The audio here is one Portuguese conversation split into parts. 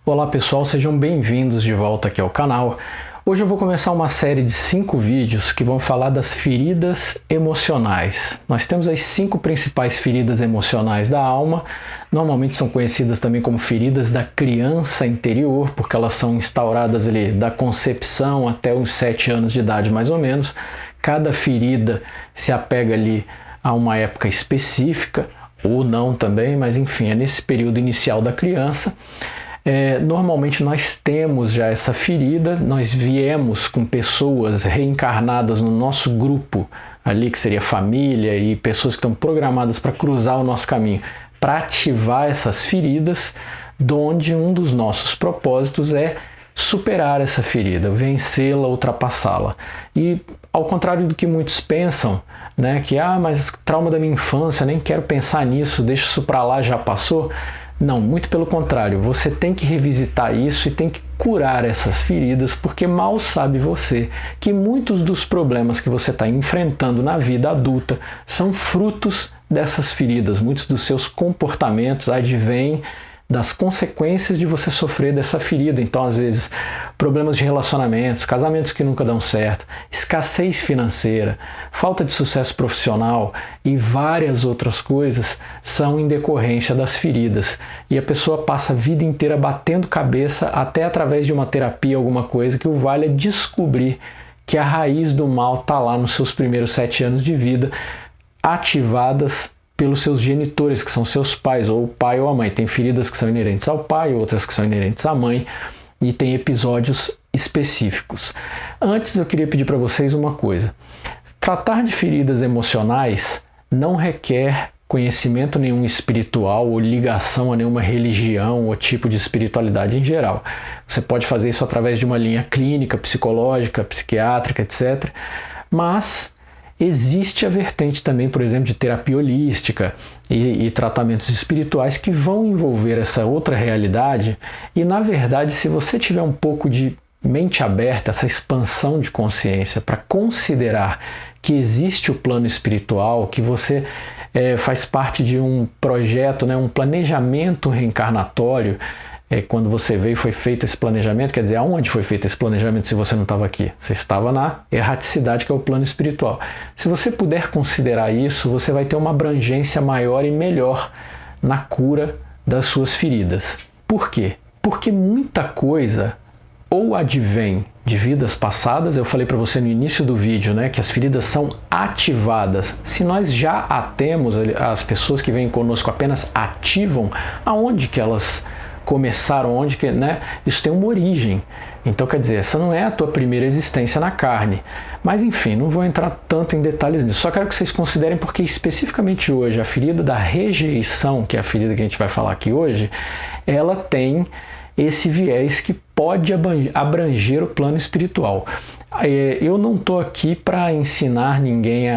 Olá pessoal, sejam bem-vindos de volta aqui ao canal. Hoje eu vou começar uma série de 5 vídeos que vão falar das feridas emocionais. Nós temos as 5 principais feridas emocionais da alma, normalmente são conhecidas também como feridas da criança interior, porque elas são instauradas ali da concepção até os 7 anos de idade mais ou menos. Cada ferida se apega ali a uma época específica, ou não também, mas enfim, é nesse período inicial da criança. Normalmente nós temos já essa ferida, nós viemos com pessoas reencarnadas no nosso grupo ali, que seria família e pessoas que estão programadas para cruzar o nosso caminho, para ativar essas feridas, onde um dos nossos propósitos é superar essa ferida, vencê-la, ultrapassá-la. E ao contrário do que muitos pensam, né, que mas trauma da minha infância, nem quero pensar nisso, deixa isso para lá, já passou. Não, muito pelo contrário, você tem que revisitar isso e tem que curar essas feridas, porque mal sabe você que muitos dos problemas que você está enfrentando na vida adulta são frutos dessas feridas, muitos dos seus comportamentos advêm das consequências de você sofrer dessa ferida. Então, às vezes, problemas de relacionamentos, casamentos que nunca dão certo, escassez financeira, falta de sucesso profissional e várias outras coisas são em decorrência das feridas. E a pessoa passa a vida inteira batendo cabeça até através de uma terapia, alguma coisa que o valha descobrir que a raiz do mal está lá nos seus primeiros 7 anos de vida, ativadas pelos seus genitores, que são seus pais, ou o pai ou a mãe. Tem feridas que são inerentes ao pai, outras que são inerentes à mãe, e tem episódios específicos. Antes eu queria pedir para vocês uma coisa. Tratar de feridas emocionais não requer conhecimento nenhum espiritual ou ligação a nenhuma religião ou tipo de espiritualidade em geral. Você pode fazer isso através de uma linha clínica, psicológica, psiquiátrica, etc. Mas existe a vertente também, por exemplo, de terapia holística e tratamentos espirituais que vão envolver essa outra realidade. E, na verdade, se você tiver um pouco de mente aberta, essa expansão de consciência para considerar que existe o plano espiritual, que você faz parte de um projeto, né, um planejamento reencarnatório. Quando você veio, foi feito esse planejamento, quer dizer, aonde foi feito esse planejamento se você não estava aqui? Você estava na erraticidade, que é o plano espiritual. Se você puder considerar isso, você vai ter uma abrangência maior e melhor na cura das suas feridas. Por quê? Porque muita coisa ou advém de vidas passadas. Eu falei para você no início do vídeo, né, que as feridas são ativadas. Se nós já a temos, as pessoas que vêm conosco apenas ativam, aonde que elas começaram, onde que, né? Isso tem uma origem. Então, quer dizer, essa não é a tua primeira existência na carne. Mas, enfim, não vou entrar tanto em detalhes nisso. Só quero que vocês considerem, porque especificamente hoje, a ferida da rejeição, que é a ferida que a gente vai falar aqui hoje, ela tem esse viés que pode abranger o plano espiritual. Eu não estou aqui para ensinar ninguém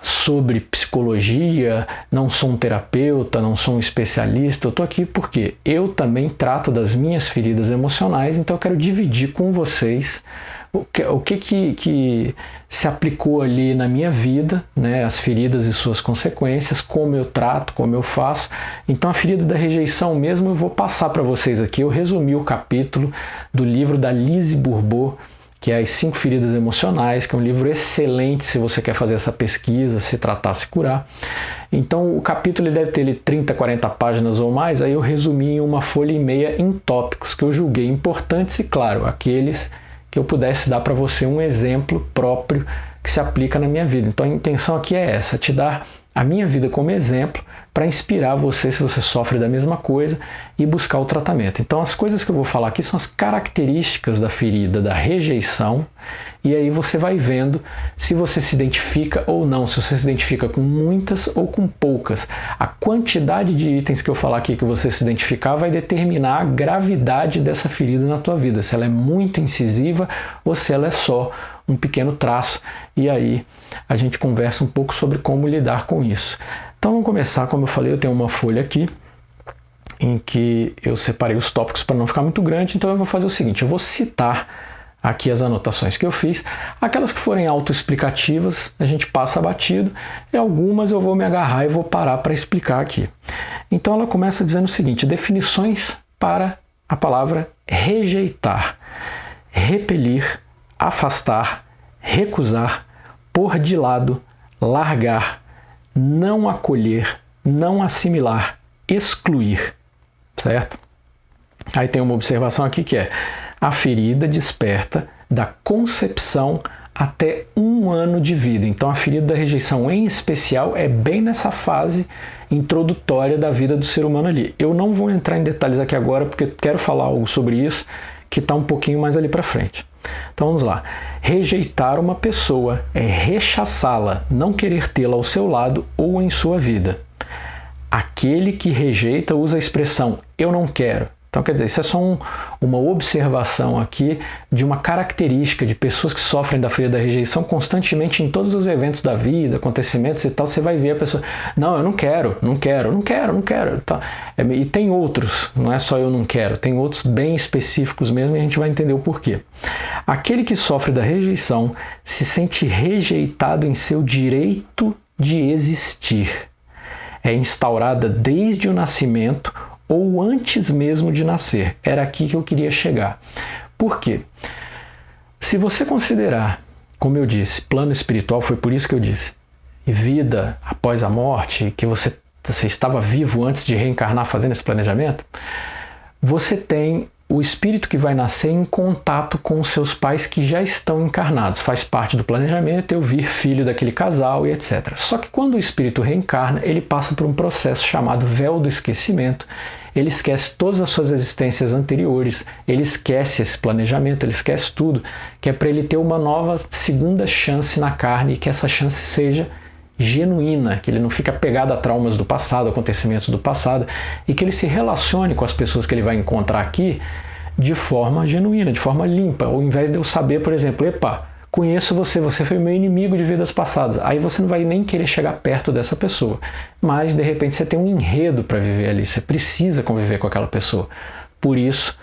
sobre psicologia, não sou um terapeuta, não sou um especialista. Eu estou aqui porque eu também trato das minhas feridas emocionais, então eu quero dividir com vocês o que se aplicou ali na minha vida, né, as feridas e suas consequências, como eu trato, como eu faço. Então a ferida da rejeição mesmo eu vou passar para vocês aqui. Eu resumi o capítulo do livro da Lise Bourbeau, que é As 5 Feridas Emocionais, que é um livro excelente se você quer fazer essa pesquisa, se tratar, se curar. Então o capítulo ele deve ter 30, 40 páginas ou mais, aí eu resumi em 1,5 folha em tópicos que eu julguei importantes e, claro, aqueles que eu pudesse dar para você um exemplo próprio que se aplica na minha vida. Então a intenção aqui é essa, te dar a minha vida como exemplo para inspirar você se você sofre da mesma coisa e buscar o tratamento. Então as coisas que eu vou falar aqui são as características da ferida, da rejeição, e aí você vai vendo se você se identifica ou não, se você se identifica com muitas ou com poucas. A quantidade de itens que eu falar aqui que você se identificar vai determinar a gravidade dessa ferida na tua vida, se ela é muito incisiva ou se ela é só um pequeno traço, e aí a gente conversa um pouco sobre como lidar com isso. Então vamos começar, como eu falei, eu tenho uma folha aqui em que eu separei os tópicos para não ficar muito grande, então eu vou fazer o seguinte, eu vou citar aqui as anotações que eu fiz, aquelas que forem autoexplicativas a gente passa batido, e algumas eu vou me agarrar e vou parar para explicar aqui. Então ela começa dizendo o seguinte, definições para a palavra rejeitar, repelir, afastar, recusar, pôr de lado, largar, não acolher, não assimilar, excluir, certo? Aí tem uma observação aqui que é: a ferida desperta da concepção até 1 ano de vida. Então a ferida da rejeição em especial é bem nessa fase introdutória da vida do ser humano ali. Eu não vou entrar em detalhes aqui agora porque quero falar algo sobre isso que está um pouquinho mais ali para frente. Então vamos lá. Rejeitar uma pessoa é rechaçá-la, não querer tê-la ao seu lado ou em sua vida. Aquele que rejeita usa a expressão eu não quero. Então, quer dizer, isso é só uma observação aqui de uma característica de pessoas que sofrem da ferida da rejeição constantemente em todos os eventos da vida, acontecimentos e tal. Você vai ver a pessoa, não, eu não quero, não quero, não quero, não quero. Tá. E tem outros, não é só eu não quero, tem outros bem específicos mesmo e a gente vai entender o porquê. Aquele que sofre da rejeição se sente rejeitado em seu direito de existir. É instaurada desde o nascimento ou antes mesmo de nascer. Era aqui que eu queria chegar. Por quê? Se você considerar, como eu disse, plano espiritual, foi por isso que eu disse, e vida após a morte, que você estava vivo antes de reencarnar fazendo esse planejamento, você tem o espírito que vai nascer em contato com os seus pais que já estão encarnados. Faz parte do planejamento eu vir filho daquele casal e etc. Só que quando o espírito reencarna, ele passa por um processo chamado véu do esquecimento. Ele esquece todas as suas existências anteriores, ele esquece esse planejamento, ele esquece tudo, que é para ele ter uma nova segunda chance na carne e que essa chance seja genuína, que ele não fica pegado a traumas do passado, acontecimentos do passado, e que ele se relacione com as pessoas que ele vai encontrar aqui de forma genuína, de forma limpa, ao invés de eu saber, por exemplo, epa, conheço você, você foi meu inimigo de vidas passadas, aí você não vai nem querer chegar perto dessa pessoa, mas de repente você tem um enredo para viver ali, você precisa conviver com aquela pessoa, por isso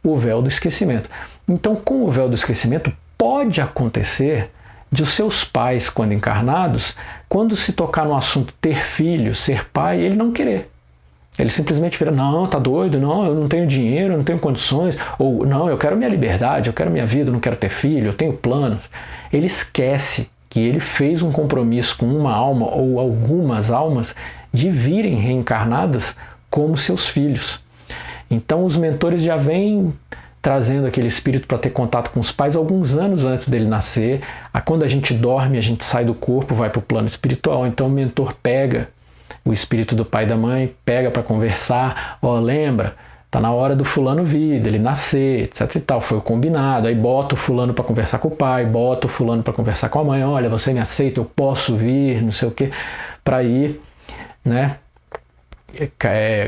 o véu do esquecimento. Então com o véu do esquecimento pode acontecer de os seus pais, quando encarnados, quando se tocar no assunto ter filho, ser pai, ele não querer. Ele simplesmente vira, não, tá doido, não, eu não tenho dinheiro, eu não tenho condições, ou não, eu quero minha liberdade, eu quero minha vida, eu não quero ter filho, eu tenho planos. Ele esquece que ele fez um compromisso com uma alma ou algumas almas de virem reencarnadas como seus filhos. Então os mentores já vêm trazendo aquele espírito para ter contato com os pais alguns anos antes dele nascer. Quando a gente dorme, a gente sai do corpo, vai para o plano espiritual, então o mentor pega o espírito do pai e da mãe, pega para conversar, lembra, tá na hora do fulano vir, dele nascer, etc e tal, foi o combinado, aí bota o fulano para conversar com o pai, bota o fulano para conversar com a mãe, olha, você me aceita, eu posso vir, não sei o que, para ir, né,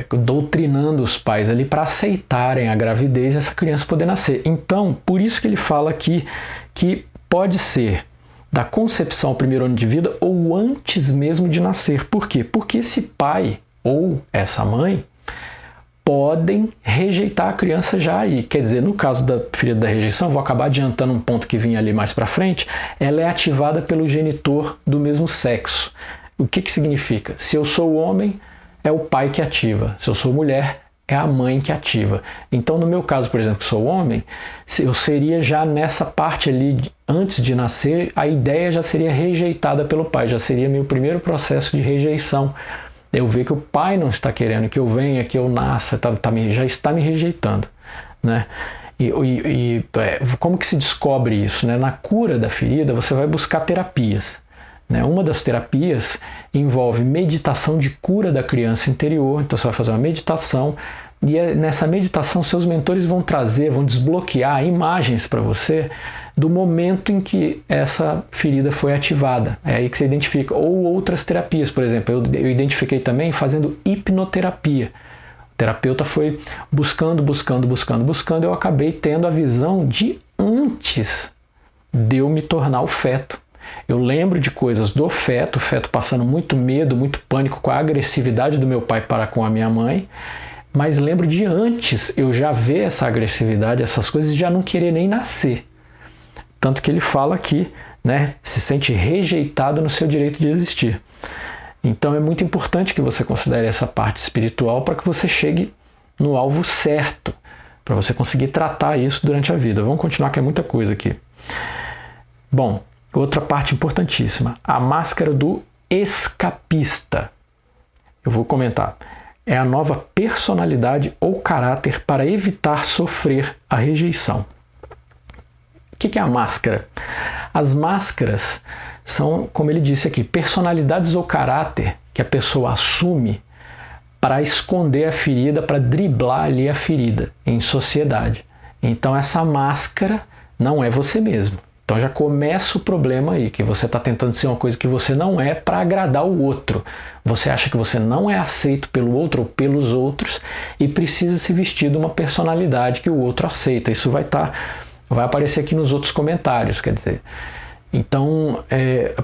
doutrinando os pais ali para aceitarem a gravidez e essa criança poder nascer. Então, por isso que ele fala aqui que pode ser da concepção ao primeiro ano de vida ou antes mesmo de nascer. Por quê? Porque esse pai ou essa mãe podem rejeitar a criança já aí. Quer dizer, no caso da ferida da rejeição, vou acabar adiantando um ponto que vinha ali mais para frente, ela é ativada pelo genitor do mesmo sexo. O que significa? Se eu sou homem, é o pai que ativa. Se eu sou mulher, é a mãe que ativa. Então, no meu caso, por exemplo, que sou homem, eu seria já nessa parte ali, antes de nascer, a ideia já seria rejeitada pelo pai, já seria meu primeiro processo de rejeição. Eu ver que o pai não está querendo que eu venha, que eu nasça, já está me rejeitando, né? Como que se descobre isso, né? Na cura da ferida, você vai buscar terapias. Uma das terapias envolve meditação de cura da criança interior. Então você vai fazer uma meditação e nessa meditação seus mentores vão desbloquear imagens para você do momento em que essa ferida foi ativada. É aí que você identifica. Ou outras terapias, por exemplo, eu identifiquei também fazendo hipnoterapia. O terapeuta foi buscando, eu acabei tendo a visão de antes de eu me tornar o feto. Eu lembro de coisas do feto, o feto passando muito medo, muito pânico com a agressividade do meu pai para com a minha mãe, mas lembro de antes eu já ver essa agressividade, essas coisas e já não querer nem nascer. Tanto que ele fala aqui, né, se sente rejeitado no seu direito de existir. Então é muito importante que você considere essa parte espiritual para que você chegue no alvo certo. para você conseguir tratar isso durante a vida. Vamos continuar que é muita coisa aqui. Bom, outra parte importantíssima, a máscara do escapista. Eu vou comentar. É a nova personalidade ou caráter para evitar sofrer a rejeição. O que é a máscara? As máscaras são, como ele disse aqui, personalidades ou caráter que a pessoa assume para esconder a ferida, para driblar ali a ferida em sociedade. Então essa máscara não é você mesmo. Então já começa o problema aí, que você está tentando ser uma coisa que você não é para agradar o outro. Você acha que você não é aceito pelo outro ou pelos outros e precisa se vestir de uma personalidade que o outro aceita. Isso vai aparecer aqui nos outros comentários, quer dizer. Então,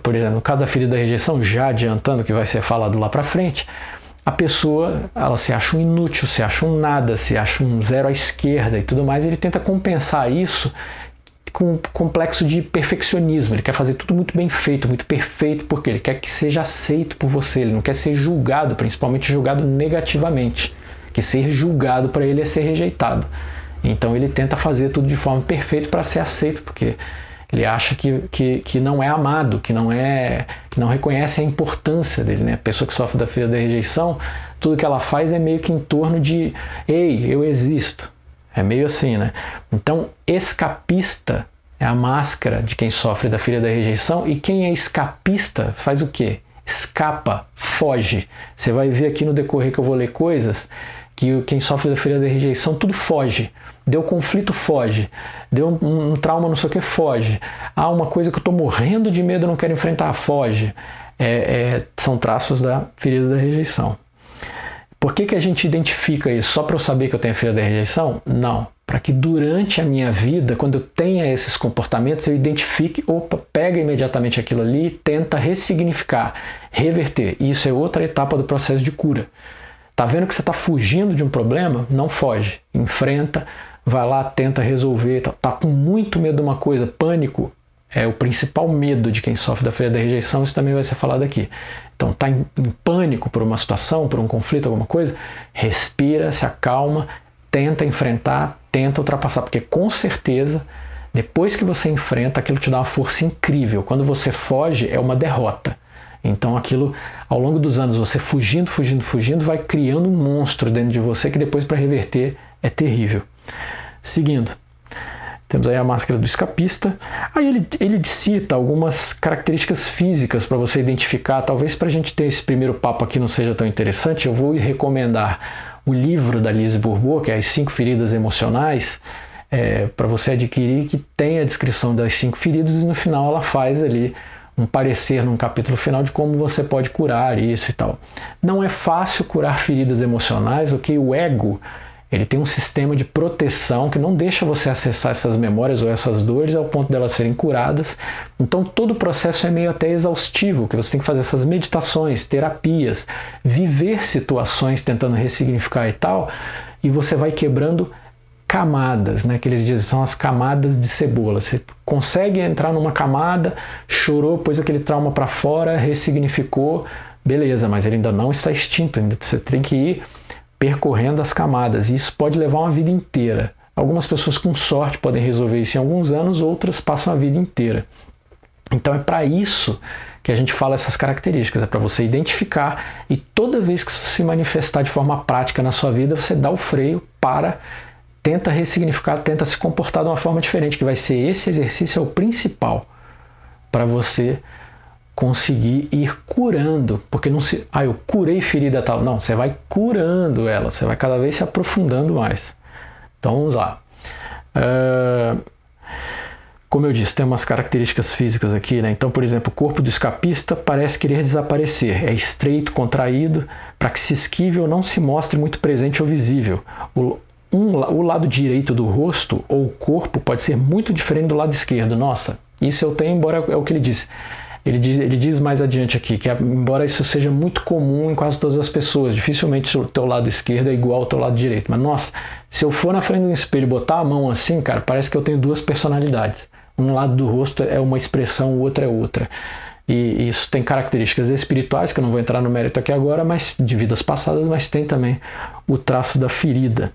por exemplo, no caso da ferida da rejeição, já adiantando que vai ser falado lá para frente, a pessoa, ela se acha um inútil, se acha um nada, se acha um zero à esquerda e tudo mais, e ele tenta compensar isso com um complexo de perfeccionismo. Ele quer fazer tudo muito bem feito, muito perfeito, porque ele quer que seja aceito por você, ele não quer ser julgado, principalmente julgado negativamente, que ser julgado para ele é ser rejeitado. Então ele tenta fazer tudo de forma perfeita para ser aceito, porque ele acha que não é amado, que não reconhece a importância dele, né? A pessoa que sofre da ferida da rejeição, tudo que ela faz é meio que em torno de ei, eu existo. É meio assim, né? Então, escapista é a máscara de quem sofre da ferida da rejeição, e quem é escapista faz o quê? Escapa, foge. Você vai ver aqui no decorrer que eu vou ler coisas que quem sofre da ferida da rejeição tudo foge. Deu conflito, foge. Deu um trauma, não sei o que, foge. Ah, uma coisa que eu estou morrendo de medo, não quero enfrentar, foge. São traços da ferida da rejeição. Por que a gente identifica isso? Só para eu saber que eu tenho a ferida da rejeição? Não. Para que durante a minha vida, quando eu tenha esses comportamentos, eu identifique, pega imediatamente aquilo ali e tenta ressignificar, reverter. Isso é outra etapa do processo de cura. Tá vendo que você está fugindo de um problema? Não foge. Enfrenta, vai lá, tenta resolver. Tá com muito medo de uma coisa, pânico é o principal medo de quem sofre da ferida da rejeição, isso também vai ser falado aqui. Então, está em pânico por uma situação, por um conflito, alguma coisa, respira, se acalma, tenta enfrentar, tenta ultrapassar, porque com certeza, depois que você enfrenta, aquilo te dá uma força incrível. Quando você foge, é uma derrota. Então aquilo, ao longo dos anos, você fugindo, vai criando um monstro dentro de você que depois para reverter é terrível. Seguindo. Temos aí a máscara do escapista. Aí ele cita algumas características físicas para você identificar. Talvez para a gente ter esse primeiro papo aqui não seja tão interessante, eu vou recomendar o livro da Lise Bourbeau, que é As 5 Feridas Emocionais, para você adquirir, que tem a descrição das 5 feridas e no final ela faz ali um parecer num capítulo final de como você pode curar isso e tal. Não é fácil curar feridas emocionais, ok? O ego, ele tem um sistema de proteção que não deixa você acessar essas memórias ou essas dores ao ponto delas serem curadas. Então todo o processo é meio até exaustivo, que você tem que fazer essas meditações, terapias, viver situações tentando ressignificar e tal, e você vai quebrando camadas, né, que eles dizem, são as camadas de cebola. Você consegue entrar numa camada, chorou, pôs aquele trauma para fora, ressignificou, beleza, mas ele ainda não está extinto, ainda você tem que ir percorrendo as camadas, e isso pode levar uma vida inteira. Algumas pessoas com sorte podem resolver isso em alguns anos, outras passam a vida inteira. Então é para isso que a gente fala essas características, é para você identificar e toda vez que isso se manifestar de forma prática na sua vida, você dá o freio, tenta ressignificar, tenta se comportar de uma forma diferente, que vai ser esse exercício é o principal para você conseguir ir curando, porque não se, eu curei ferida tal, não, você vai curando ela, você vai cada vez se aprofundando mais. Então vamos lá. Como eu disse, tem umas características físicas aqui, né? Então, por exemplo, o corpo do escapista parece querer desaparecer, é estreito, contraído, para que se esquive ou não se mostre muito presente ou visível. O lado direito do rosto ou corpo pode ser muito diferente do lado esquerdo. Nossa, isso eu tenho, embora é o que ele disse. Ele diz mais adiante aqui, que embora isso seja muito comum em quase todas as pessoas, dificilmente o teu lado esquerdo é igual ao teu lado direito. Mas nossa, se eu for na frente do espelho e botar a mão assim, cara, parece que eu tenho duas personalidades. Um lado do rosto é uma expressão, o outro é outra. E isso tem características espirituais, que eu não vou entrar no mérito aqui agora, mas de vidas passadas, mas tem também o traço da ferida.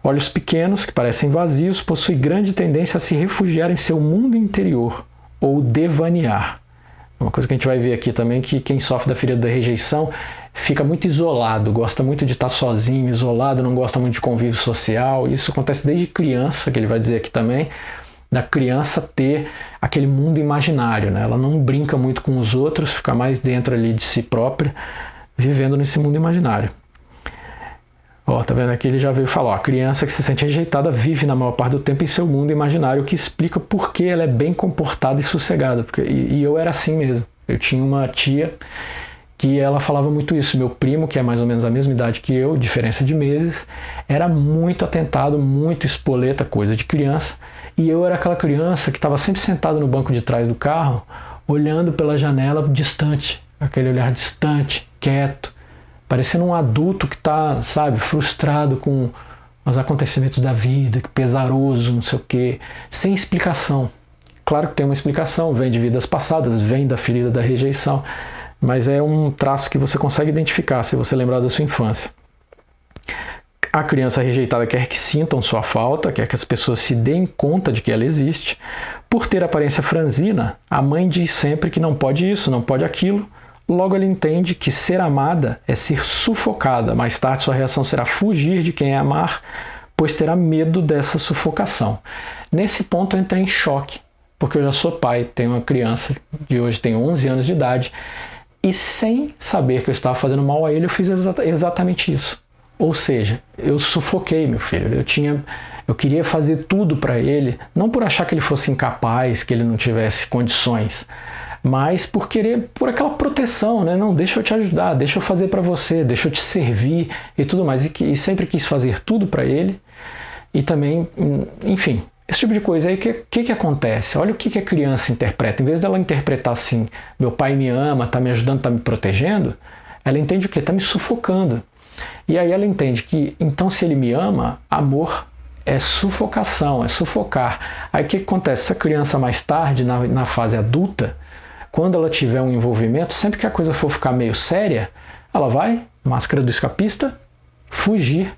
Olhos pequenos, que parecem vazios, possuem grande tendência a se refugiar em seu mundo interior ou devanear. Uma coisa que a gente vai ver aqui também, que quem sofre da ferida da rejeição fica muito isolado, gosta muito de estar sozinho, isolado, não gosta muito de convívio social. Isso acontece desde criança, que ele vai dizer aqui também, da criança ter aquele mundo imaginário, né? Ela não brinca muito com os outros, fica mais dentro ali de si própria, vivendo nesse mundo imaginário. Ó, tá vendo aqui? Ele já veio falar, ó, a criança que se sente rejeitada vive na maior parte do tempo em seu mundo imaginário, o que explica por que ela é bem comportada e sossegada. E eu era assim mesmo. Eu tinha uma tia que ela falava muito isso. Meu primo, que é mais ou menos a mesma idade que eu, diferença de meses, era muito atentado, muito espoleta, coisa de criança. E eu era aquela criança que estava sempre sentado no banco de trás do carro, olhando pela janela distante, aquele olhar distante, quieto, parecendo um adulto que está, sabe, frustrado com os acontecimentos da vida, pesaroso, não sei o quê, sem explicação. Claro que tem uma explicação, vem de vidas passadas, vem da ferida da rejeição, mas é um traço que você consegue identificar se você lembrar da sua infância. A criança rejeitada quer que sintam sua falta, quer que as pessoas se deem conta de que ela existe. Por ter aparência franzina, a mãe diz sempre que não pode isso, não pode aquilo. Logo ela entende que ser amada é ser sufocada. Mais tarde sua reação será fugir de quem é amar, pois terá medo dessa sufocação. Nesse ponto eu entrei em choque, porque eu já sou pai, tenho uma criança de hoje tem 11 anos de idade, e sem saber que eu estava fazendo mal a ele, eu fiz exatamente isso. Ou seja, eu sufoquei meu filho. Eu queria fazer tudo para ele, não por achar que ele fosse incapaz, que ele não tivesse condições, mas por aquela proteção, né? Não, deixa eu te ajudar, deixa eu fazer para você, deixa eu te servir e tudo mais. E sempre quis fazer tudo para ele. E também, enfim, esse tipo de coisa aí, que acontece? Olha o que a criança interpreta. Em vez dela interpretar assim, meu pai me ama, está me ajudando, está me protegendo, ela entende o quê? Está me sufocando. E aí ela entende que, então, se ele me ama, amor é sufocação, é sufocar. Aí o que acontece? Essa criança mais tarde, na fase adulta, quando ela tiver um envolvimento, sempre que a coisa for ficar meio séria, ela vai, máscara do escapista, fugir.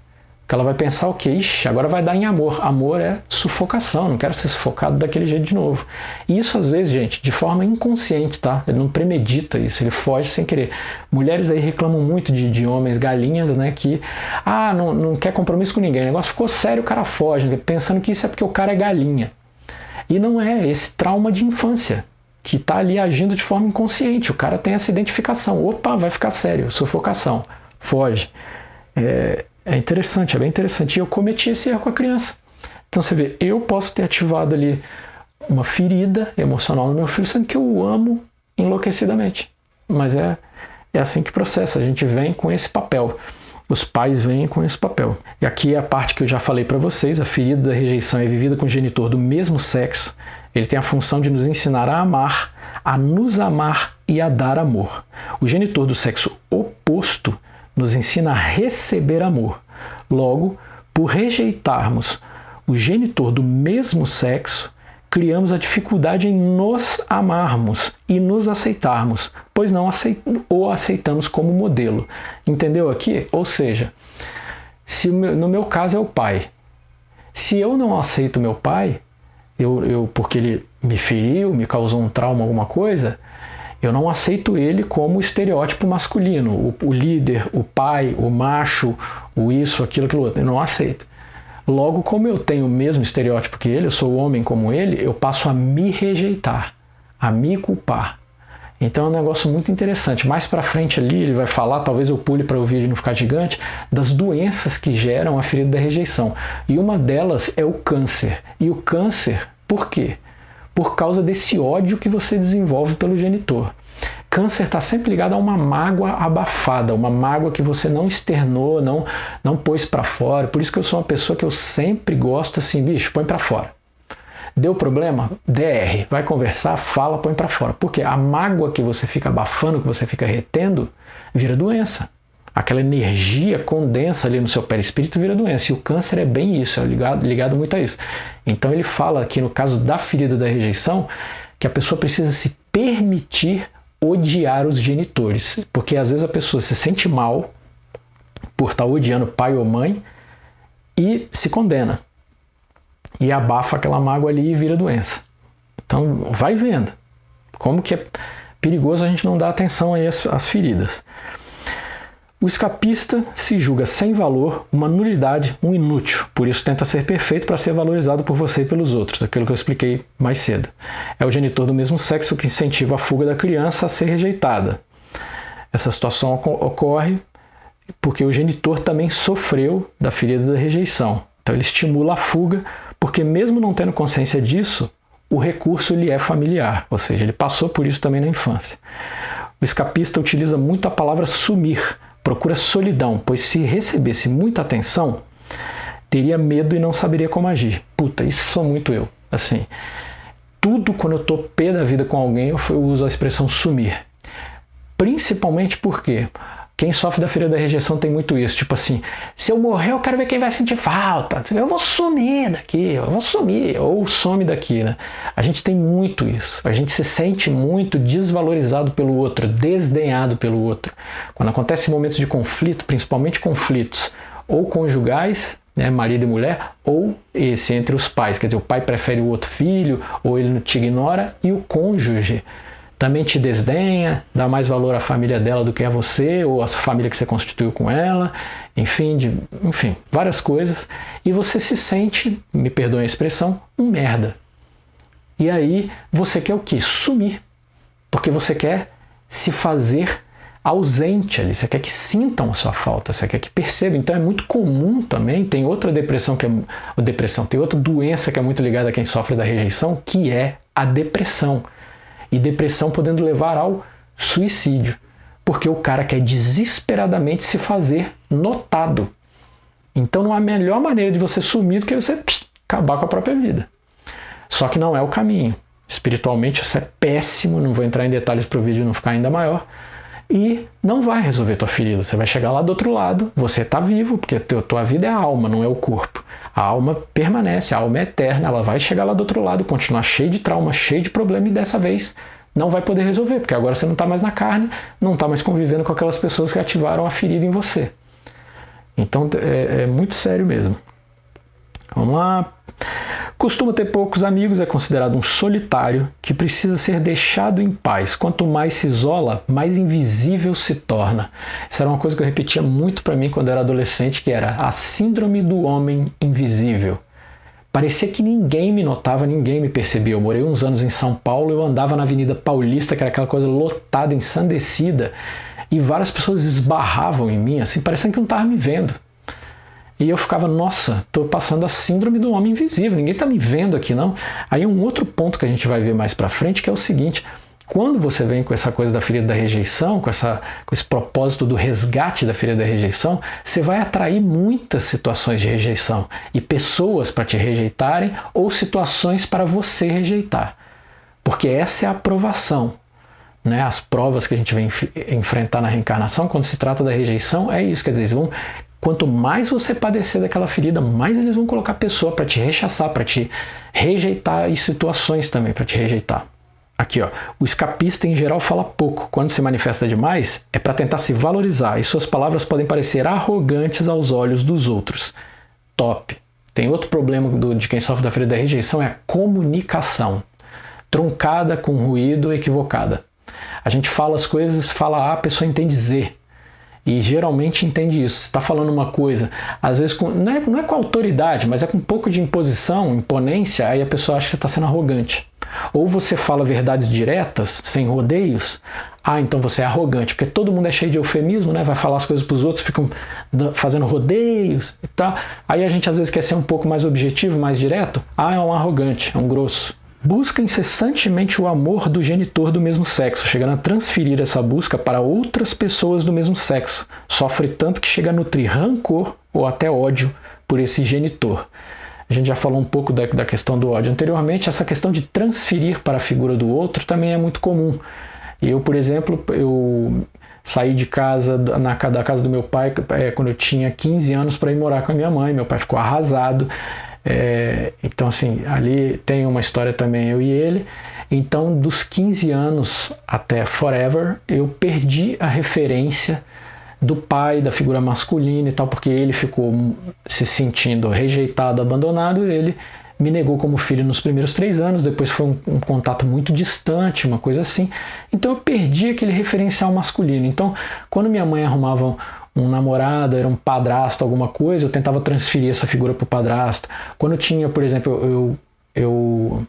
Porque ela vai pensar o quê? Ixi, agora vai dar em amor. Amor é sufocação, não quero ser sufocado daquele jeito de novo. E isso às vezes, gente, de forma inconsciente, tá? Ele não premedita isso, ele foge sem querer. Mulheres aí reclamam muito de homens galinhas, né? Que, não quer compromisso com ninguém. O negócio ficou sério, o cara foge, né? Pensando que isso é porque o cara é galinha. E não é esse trauma de infância, que está ali agindo de forma inconsciente. O cara tem essa identificação. Opa, vai ficar sério, sufocação, foge. É interessante, é bem interessante. E eu cometi esse erro com a criança. Então você vê, eu posso ter ativado ali uma ferida emocional no meu filho, sendo que eu o amo enlouquecidamente. Mas é assim que processa, a gente vem com esse papel. Os pais vêm com esse papel. E aqui é a parte que eu já falei para vocês, a ferida da rejeição é vivida com o genitor do mesmo sexo. Ele tem a função de nos ensinar a amar, a nos amar e a dar amor. O genitor do sexo oposto nos ensina a receber amor. Logo, por rejeitarmos o genitor do mesmo sexo, criamos a dificuldade em nos amarmos e nos aceitarmos, pois não o aceitamos como modelo. Entendeu aqui? Ou seja, no meu caso é o pai. Se eu não aceito meu pai, porque ele me feriu, me causou um trauma, alguma coisa, eu não aceito ele como estereótipo masculino, o líder, o pai, o macho, o isso, aquilo, aquilo outro. Eu não aceito. Logo, como eu tenho o mesmo estereótipo que ele, eu sou homem como ele, eu passo a me rejeitar, a me culpar. Então é um negócio muito interessante. Mais pra frente ali ele vai falar, talvez eu pule para o vídeo não ficar gigante, das doenças que geram a ferida da rejeição. E uma delas é o câncer. E o câncer, por quê? Por causa desse ódio que você desenvolve pelo genitor. Câncer está sempre ligado a uma mágoa abafada, uma mágoa que você não externou, não pôs para fora. Por isso que eu sou uma pessoa que eu sempre gosto assim, bicho, põe para fora. Deu problema? DR. Vai conversar, fala, põe para fora. Porque a mágoa que você fica abafando, que você fica retendo, vira doença. Aquela energia condensa ali no seu perispírito vira doença. E o câncer é bem isso, é ligado muito a isso. Então ele fala aqui no caso da ferida da rejeição, que a pessoa precisa se permitir odiar os genitores, porque às vezes a pessoa se sente mal por estar odiando pai ou mãe e se condena. E abafa aquela mágoa ali e vira doença. Então, vai vendo como que é perigoso a gente não dar atenção aí às feridas. O escapista se julga sem valor, uma nulidade, um inútil. Por isso tenta ser perfeito para ser valorizado por você e pelos outros, aquilo que eu expliquei mais cedo. É o genitor do mesmo sexo que incentiva a fuga da criança a ser rejeitada. Essa situação ocorre porque o genitor também sofreu da ferida da rejeição. Então ele estimula a fuga, porque mesmo não tendo consciência disso, o recurso lhe é familiar, ou seja, ele passou por isso também na infância. O escapista utiliza muito a palavra sumir, procura solidão, pois se recebesse muita atenção, teria medo e não saberia como agir. Puta, isso sou muito eu. Assim, tudo quando eu tô pé da vida com alguém, eu uso a expressão sumir. Principalmente porque quem sofre da ferida da rejeição tem muito isso. Tipo assim, se eu morrer, eu quero ver quem vai sentir falta. Eu vou sumir daqui, eu vou sumir. Ou some daqui, né? A gente tem muito isso. A gente se sente muito desvalorizado pelo outro, desdenhado pelo outro. Quando acontece momentos de conflito, principalmente conflitos ou conjugais, né, marido e mulher, ou esse entre os pais. Quer dizer, o pai prefere o outro filho, ou ele te ignora, e o cônjuge também te desdenha, dá mais valor à família dela do que a você, ou à família que você constituiu com ela, enfim, várias coisas. E você se sente, me perdoem a expressão, um merda. E aí você quer o quê? Sumir. Porque você quer se fazer ausente ali, você quer que sintam a sua falta, você quer que percebam. Então é muito comum também, tem outra tem outra doença que é muito ligada a quem sofre da rejeição, que é a depressão. E depressão podendo levar ao suicídio, porque o cara quer desesperadamente se fazer notado. Então não há melhor maneira de você sumir do que você acabar com a própria vida. Só que não é o caminho. Espiritualmente isso é péssimo, não vou entrar em detalhes para o vídeo não ficar ainda maior, e não vai resolver tua ferida. Você vai chegar lá do outro lado, você está vivo, porque tua vida é a alma, não é o corpo. A alma permanece, a alma é eterna, ela vai chegar lá do outro lado, continuar cheio de trauma, cheio de problema, e dessa vez não vai poder resolver, porque agora você não está mais na carne, não está mais convivendo com aquelas pessoas que ativaram a ferida em você. Então é muito sério mesmo. Vamos lá. Costuma ter poucos amigos, é considerado um solitário que precisa ser deixado em paz. Quanto mais se isola, mais invisível se torna. Isso era uma coisa que eu repetia muito para mim quando eu era adolescente, que era a síndrome do homem invisível. Parecia que ninguém me notava, ninguém me percebia. Eu morei uns anos em São Paulo, eu andava na Avenida Paulista, que era aquela coisa lotada, ensandecida, e várias pessoas esbarravam em mim, assim, parecendo que não estavam me vendo. E eu ficava, nossa, estou passando a síndrome do homem invisível, ninguém está me vendo aqui não. Aí um outro ponto que a gente vai ver mais para frente, que é o seguinte: quando você vem com essa coisa da ferida da rejeição, com esse propósito do resgate da ferida da rejeição, você vai atrair muitas situações de rejeição e pessoas para te rejeitarem ou situações para você rejeitar. Porque essa é a aprovação. Né? As provas que a gente vai enfrentar na reencarnação, quando se trata da rejeição, é isso. Quer dizer, quanto mais você padecer daquela ferida, mais eles vão colocar pessoa para te rechaçar, para te rejeitar, e situações também para te rejeitar. Aqui, ó, o escapista em geral fala pouco. Quando se manifesta demais, é para tentar se valorizar, e suas palavras podem parecer arrogantes aos olhos dos outros. Top! Tem outro problema de quem sofre da ferida da rejeição, é a comunicação. Truncada, com ruído, equivocada. A gente fala as coisas, fala A, a pessoa entende Z. E geralmente entende isso. Você está falando uma coisa, às vezes não é com autoridade, mas é com um pouco de imposição, imponência, aí a pessoa acha que você está sendo arrogante. Ou você fala verdades diretas, sem rodeios, então você é arrogante, porque todo mundo é cheio de eufemismo, né? Vai falar as coisas para os outros, ficam fazendo rodeios e tal. Aí a gente às vezes quer ser um pouco mais objetivo, mais direto, é um arrogante, é um grosso. Busca incessantemente o amor do genitor do mesmo sexo, chegando a transferir essa busca para outras pessoas do mesmo sexo. Sofre tanto que chega a nutrir rancor ou até ódio por esse genitor. A gente já falou um pouco da questão do ódio anteriormente. Essa questão de transferir para a figura do outro também é muito comum. Eu, por exemplo, saí de casa, da casa do meu pai, quando eu tinha 15 anos para ir morar com a minha mãe. Meu pai ficou arrasado. Então assim, ali tem uma história também, eu e ele, Então, dos 15 anos até forever, eu perdi a referência do pai, da figura masculina e tal, porque ele ficou se sentindo rejeitado, abandonado, e ele me negou como filho nos primeiros 3 anos, depois foi um contato muito distante, uma coisa assim. Então eu perdi aquele referencial masculino. Então, quando minha mãe arrumava um namorado, era um padrasto, alguma coisa, eu tentava transferir essa figura para o padrasto. Quando tinha, por exemplo, eu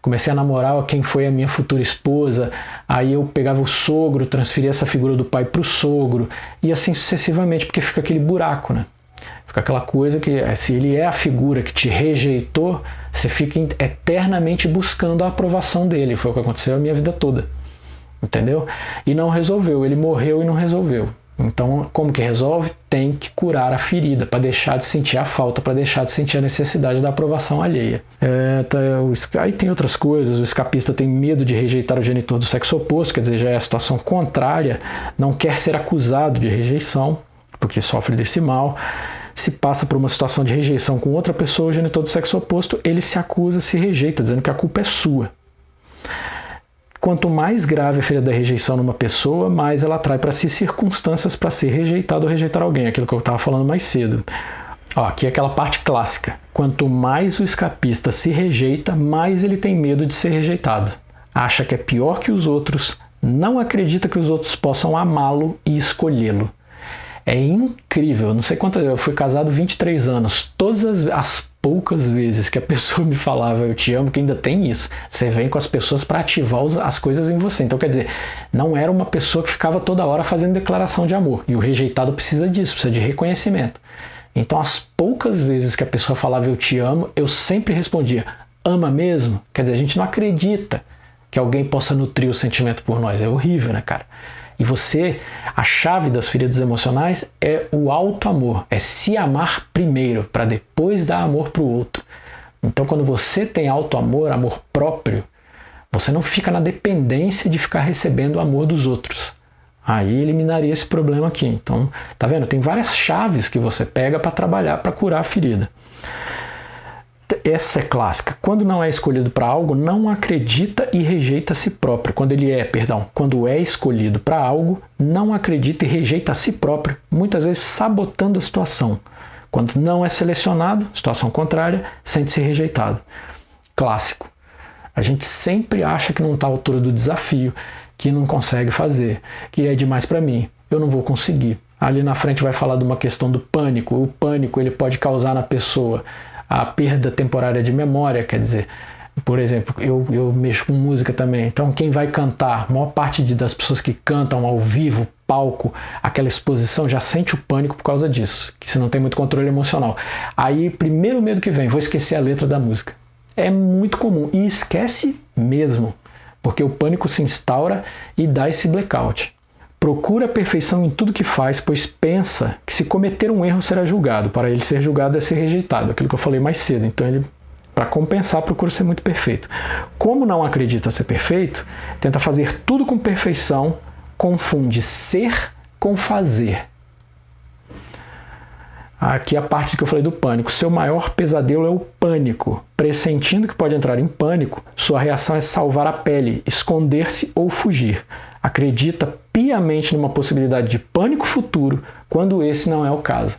comecei a namorar quem foi a minha futura esposa, aí eu pegava o sogro, transferia essa figura do pai para o sogro, e assim sucessivamente, porque fica aquele buraco, né? Fica aquela coisa que, se ele é a figura que te rejeitou, você fica eternamente buscando a aprovação dele. Foi o que aconteceu a minha vida toda, entendeu? E não resolveu, ele morreu e não resolveu. Então, como que resolve? Tem que curar a ferida, para deixar de sentir a falta, para deixar de sentir a necessidade da aprovação alheia. Aí tem outras coisas, o escapista tem medo de rejeitar o genitor do sexo oposto, quer dizer, já é a situação contrária, não quer ser acusado de rejeição, porque sofre desse mal. Se passa por uma situação de rejeição com outra pessoa, o genitor do sexo oposto, ele se acusa, se rejeita, dizendo que a culpa é sua. Quanto mais grave a ferida da rejeição numa pessoa, mais ela atrai para si circunstâncias para ser rejeitado ou rejeitar alguém, aquilo que eu estava falando mais cedo. Aqui é aquela parte clássica. Quanto mais o escapista se rejeita, mais ele tem medo de ser rejeitado. Acha que é pior que os outros, não acredita que os outros possam amá-lo e escolhê-lo. É incrível, não sei quantas, eu fui casado 23 anos, todas as poucas vezes que a pessoa me falava eu te amo, que ainda tem isso, você vem com as pessoas para ativar as coisas em você. Então quer dizer, não era uma pessoa que ficava toda hora fazendo declaração de amor, e o rejeitado precisa disso, precisa de reconhecimento. Então as poucas vezes que a pessoa falava eu te amo, eu sempre respondia, ama mesmo? Quer dizer, a gente não acredita que alguém possa nutrir o sentimento por nós, é horrível, né, cara? E a chave das feridas emocionais é o auto-amor, é se amar primeiro, para depois dar amor para o outro. Então, quando você tem auto-amor, amor próprio, você não fica na dependência de ficar recebendo o amor dos outros. Aí eliminaria esse problema aqui. Então, tá vendo? Tem várias chaves que você pega para trabalhar, para curar a ferida. Essa é clássica. Quando não é escolhido para algo, não acredita e rejeita a si próprio. Quando é escolhido para algo, não acredita e rejeita a si próprio, muitas vezes sabotando a situação. Quando não é selecionado, situação contrária, sente-se rejeitado. Clássico. A gente sempre acha que não está à altura do desafio, que não consegue fazer, que é demais para mim, eu não vou conseguir. Ali na frente vai falar de uma questão do pânico. O pânico ele pode causar na pessoa a perda temporária de memória, quer dizer, por exemplo, eu mexo com música também, então quem vai cantar, a maior parte das pessoas que cantam ao vivo, palco, aquela exposição, já sente o pânico por causa disso, que se não tem muito controle emocional. Aí, primeiro medo que vem, vou esquecer a letra da música. É muito comum, e esquece mesmo, porque o pânico se instaura e dá esse blackout. Procura a perfeição em tudo que faz, pois pensa que se cometer um erro será julgado. Para ele ser julgado é ser rejeitado, aquilo que eu falei mais cedo. Então ele, para compensar, procura ser muito perfeito. Como não acredita ser perfeito, tenta fazer tudo com perfeição, confunde ser com fazer. Aqui a parte que eu falei do pânico. Seu maior pesadelo é o pânico. Pressentindo que pode entrar em pânico, sua reação é salvar a pele, esconder-se ou fugir. Acredita piamente numa possibilidade de pânico futuro, quando esse não é o caso.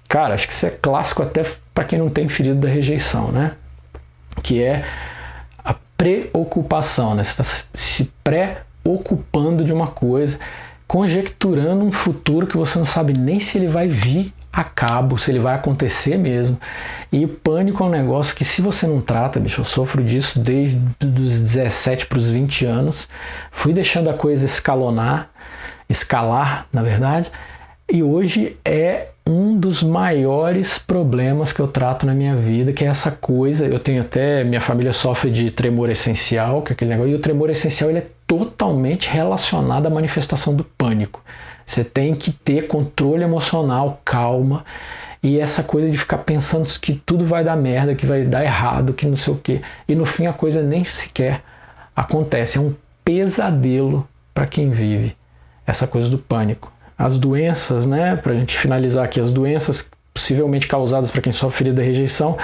Cara, acho que isso é clássico até para quem não tem ferida da rejeição, né? Que é a preocupação, né? Você está se preocupando de uma coisa, conjecturando um futuro que você não sabe nem se ele vai vir a cabo, se ele vai acontecer mesmo. E o pânico é um negócio que, se você não trata, bicho, eu sofro disso desde os 17 para os 20 anos, fui deixando a coisa escalar, na verdade, e hoje é um dos maiores problemas que eu trato na minha vida, que é essa coisa, minha família sofre de tremor essencial, que é aquele negócio, e o tremor essencial ele é totalmente relacionado à manifestação do pânico. Você tem que ter controle emocional, calma, e essa coisa de ficar pensando que tudo vai dar merda, que vai dar errado, que não sei o quê, e no fim a coisa nem sequer acontece. É um pesadelo para quem vive essa coisa do pânico. As doenças, né, para a gente finalizar aqui, as doenças possivelmente causadas para quem sofre ferida da rejeição,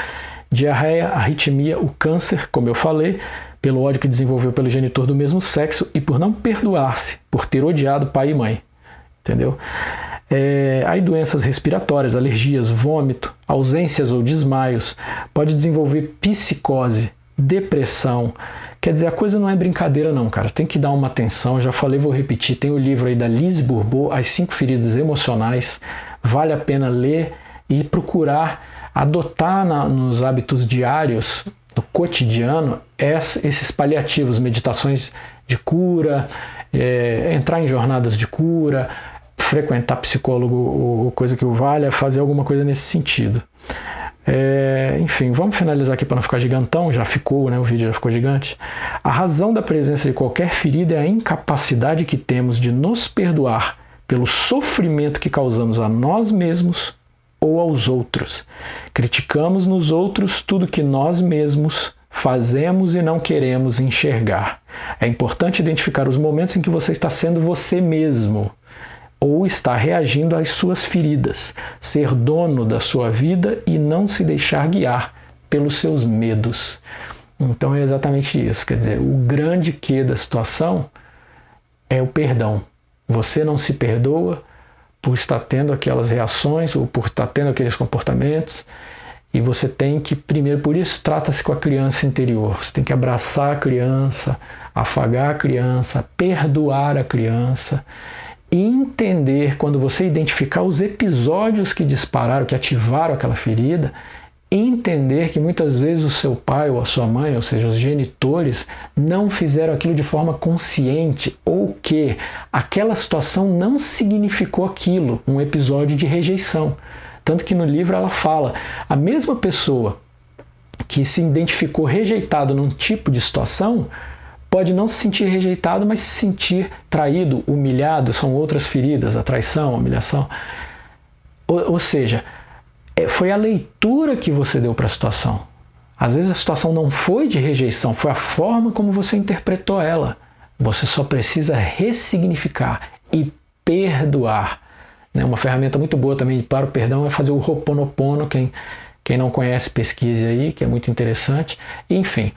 diarreia, arritmia, o câncer, como eu falei, pelo ódio que desenvolveu pelo genitor do mesmo sexo e por não perdoar-se, por ter odiado pai e mãe. Entendeu? Aí doenças respiratórias, alergias, vômito, ausências ou desmaios, pode desenvolver psicose, depressão. Quer dizer, a coisa não é brincadeira não, cara. Tem que dar uma atenção. Eu já falei, vou repetir. Tem o livro aí da Lise Bourbeau, As 5 Feridas Emocionais. Vale a pena ler e procurar adotar nos hábitos diários, no cotidiano, esses paliativos, meditações de cura, entrar em jornadas de cura, frequentar psicólogo ou coisa que o valha, fazer alguma coisa nesse sentido. Enfim, vamos finalizar aqui para não ficar gigantão, já ficou, né? O vídeo já ficou gigante. A razão da presença de qualquer ferida é a incapacidade que temos de nos perdoar pelo sofrimento que causamos a nós mesmos ou aos outros. Criticamos nos outros tudo que nós mesmos fazemos e não queremos enxergar. É importante identificar os momentos em que você está sendo você mesmo ou está reagindo às suas feridas, ser dono da sua vida e não se deixar guiar pelos seus medos. Então é exatamente isso, quer dizer, o grande quê da situação é o perdão. Você não se perdoa por estar tendo aquelas reações ou por estar tendo aqueles comportamentos, e você tem que, primeiro, por isso trata-se com a criança interior, você tem que abraçar a criança, afagar a criança, perdoar a criança, e entender, quando você identificar os episódios que dispararam, que ativaram aquela ferida, entender que muitas vezes o seu pai ou a sua mãe, ou seja, os genitores, não fizeram aquilo de forma consciente, ou que aquela situação não significou aquilo, um episódio de rejeição. Tanto que no livro ela fala, a mesma pessoa que se identificou rejeitado num tipo de situação, pode não se sentir rejeitado, mas se sentir traído, humilhado, são outras feridas, a traição, a humilhação. Ou seja, foi a leitura que você deu para a situação. Às vezes a situação não foi de rejeição, foi a forma como você interpretou ela. Você só precisa ressignificar e perdoar. Uma ferramenta muito boa também para o perdão é fazer o Ho'oponopono. Quem não conhece, pesquise aí, que é muito interessante. Enfim,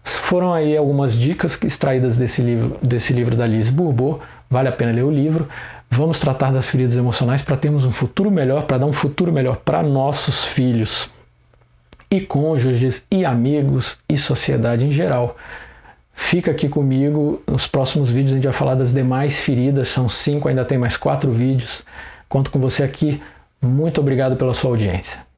foram aí algumas dicas extraídas desse livro da Lise Bourbeau. Vale a pena ler o livro. Vamos tratar das feridas emocionais para termos um futuro melhor, para dar um futuro melhor para nossos filhos e cônjuges e amigos e sociedade em geral. Fica aqui comigo, nos próximos vídeos a gente vai falar das demais feridas, são 5, ainda tem mais 4 vídeos. Conto com você aqui, muito obrigado pela sua audiência.